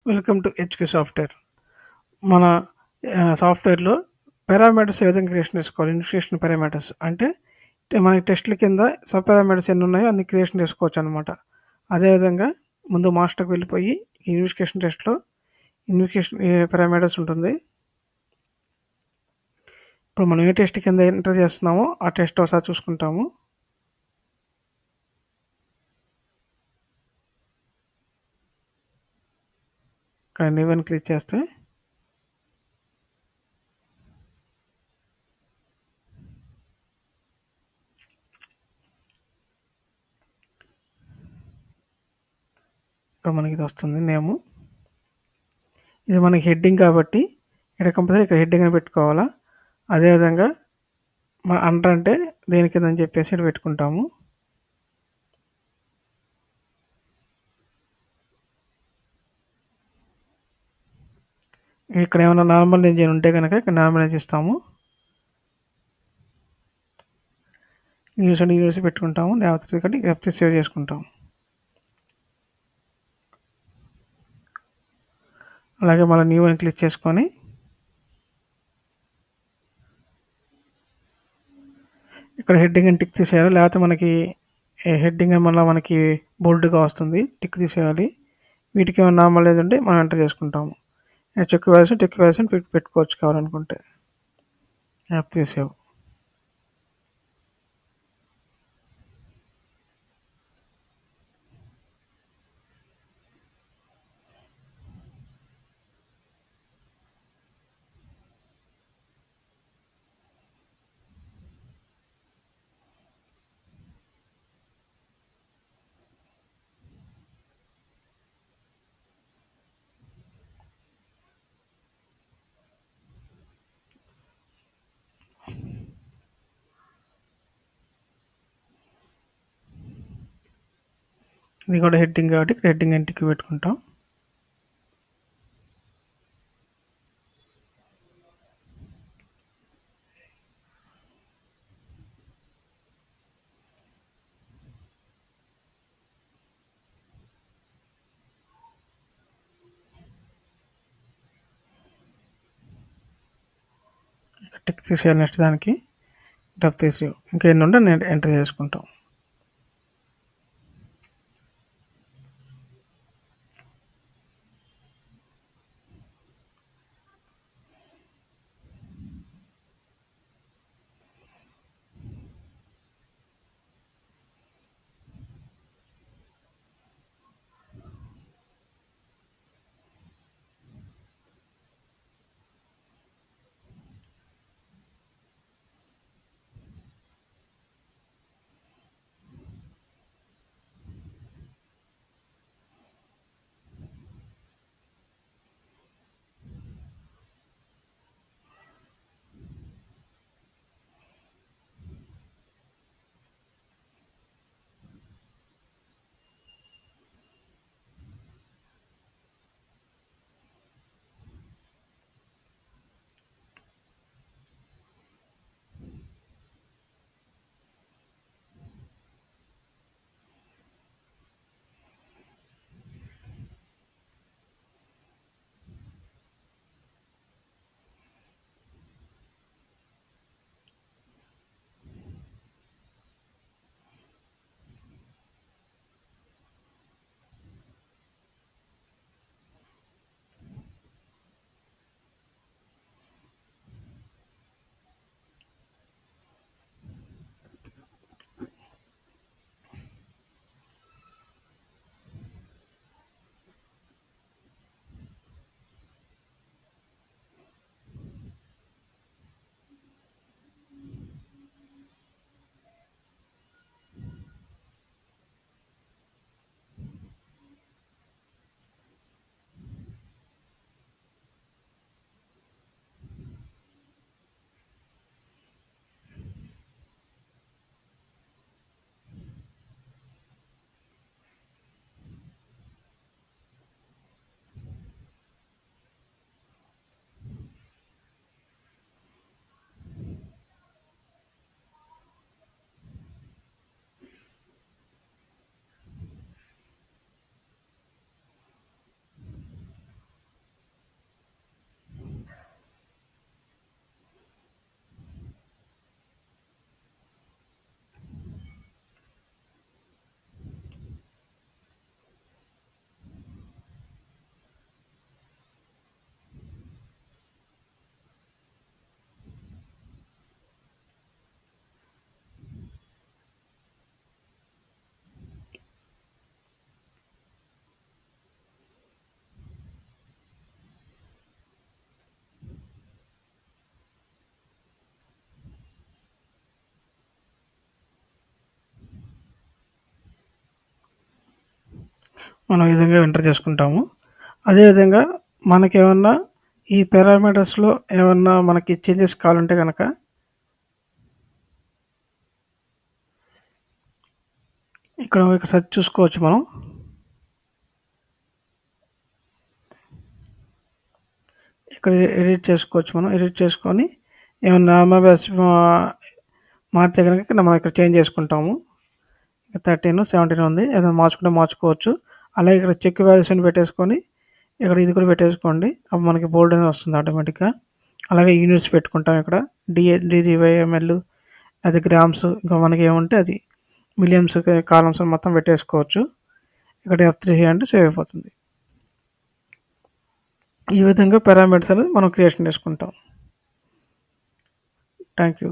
Welcome to HK software. మన సాఫ్ట్‌వేర్‌లో parameters ఏ విధంగా క్రియేషన్ చేసుకోవాలి? ఇన్వెస్టిగేషన్ పారామీటర్స్ అంటే మనకి టెస్ట్‌ల కింద సబ్ పారామీటర్స్ ఎన్ని ఉన్నాయో అన్ని క్రియేషన్ చేసుకోవచ్చనమాట. అదేవిధంగా ముందు మాస్టర్‌కి వెళ్ళిపోయి ఇన్వెస్టిగేషన్ టెస్ట్‌లో ఇన్వెస్టిగేషన్ పారామీటర్స్ ఉంటుంది. ఇప్పుడు మనం ఏ టెస్ట్ కింద ఎంటర్ చేస్తున్నామో ఆ టెస్ట్ ఒకసారి చూసుకుంటాము. ఇక్కడ న్యూ అని క్లిక్ చేస్తే ఇక్కడ మనకి ఇది వస్తుంది నేము. ఇది మనకి హెడ్డింగ్ కాబట్టి ఇక్కడ కంపల్సరీ ఇక్కడ హెడ్డింగ్ అని పెట్టుకోవాలా. అదేవిధంగా అండర్ అంటే దేని కింద అని చెప్పేసి ఇక్కడ పెట్టుకుంటాము. ఇక్కడ ఏమైనా నార్మలైజ్ ఉంటే కనుక ఇక్కడ నార్మలైజ్ ఇస్తాము. న్యూస్ అండ్ యూనివర్స్ పెట్టుకుంటాము. లేకపోతే కంటే ఎఫ్సి సేవ్ చేసుకుంటాము. అలాగే మళ్ళీ న్యూ అని క్లిక్ చేసుకొని ఇక్కడ హెడ్డింగ్ అని టిక్ తీసేయాలి. లేకపోతే మనకి హెడ్డింగ్ అని మళ్ళీ మనకి బోల్డ్గా వస్తుంది. టిక్ తీసేయాలి. వీటికి ఏమైనా నార్మలైజ్ ఉంటే మనం ఎంటర్ చేసుకుంటాము. చెక్ వ్యాల్యూస్ పెట్టుకోవచ్చు కావాలనుకుంటే. FC save. ఇది కూడా హెడ్డింగ్ కాబట్టి ఇక్కడ హెడ్డింగ్ అని టిక్ పెట్టుకుంటాం. టిక్ తీసేయాలి. నెక్స్ట్ దానికి డబ్ తీసి ఇంకా ఎన్ని ఉంటే నేను ఎంటర్ చేసుకుంటాం. మనం ఈ విధంగా ఎంటర్ చేసుకుంటాము. అదేవిధంగా మనకేమన్నా ఈ పారామీటర్స్‌లో ఏమన్నా మనకి చేంజెస్ కావాలంటే గనక ఇక్కడ సెర్చ్ చూసుకోవచ్చు మనం. ఇక్కడ ఎడిట్ చేసుకోవచ్చు మనం. ఎడిట్ చేసుకొని ఏమన్నా మార్చితే గనక మనం ఇక్కడ చేంజ్ చేసుకుంటాము. 13, 17 ఉంది. ఏదైనా మార్చుకుంటే మార్చుకోవచ్చు. అలాగే ఇక్కడ చెక్ వాల్యూస్ అని పెట్టేసుకొని ఇక్కడ ఇది కూడా పెట్టేసుకోండి. అప్పుడు మనకి బోల్డ్ అనేది వస్తుంది ఆటోమేటిక్‌గా. అలాగే యూనిట్స్ పెట్టుకుంటాం ఇక్కడ. డీజీవైఎంఎల్ అది గ్రామ్స్ ఇంకా మనకి ఏముంటే అది మిలియన్స్ కాలమ్స్ మొత్తం పెట్టేసుకోవచ్చు. ఇక్కడ F3 అంటే సేవ్ అయిపోతుంది. ఈ విధంగా పారామీటర్స్ అనేది మనం క్రియేషన్ చేసుకుంటాం. Thank you.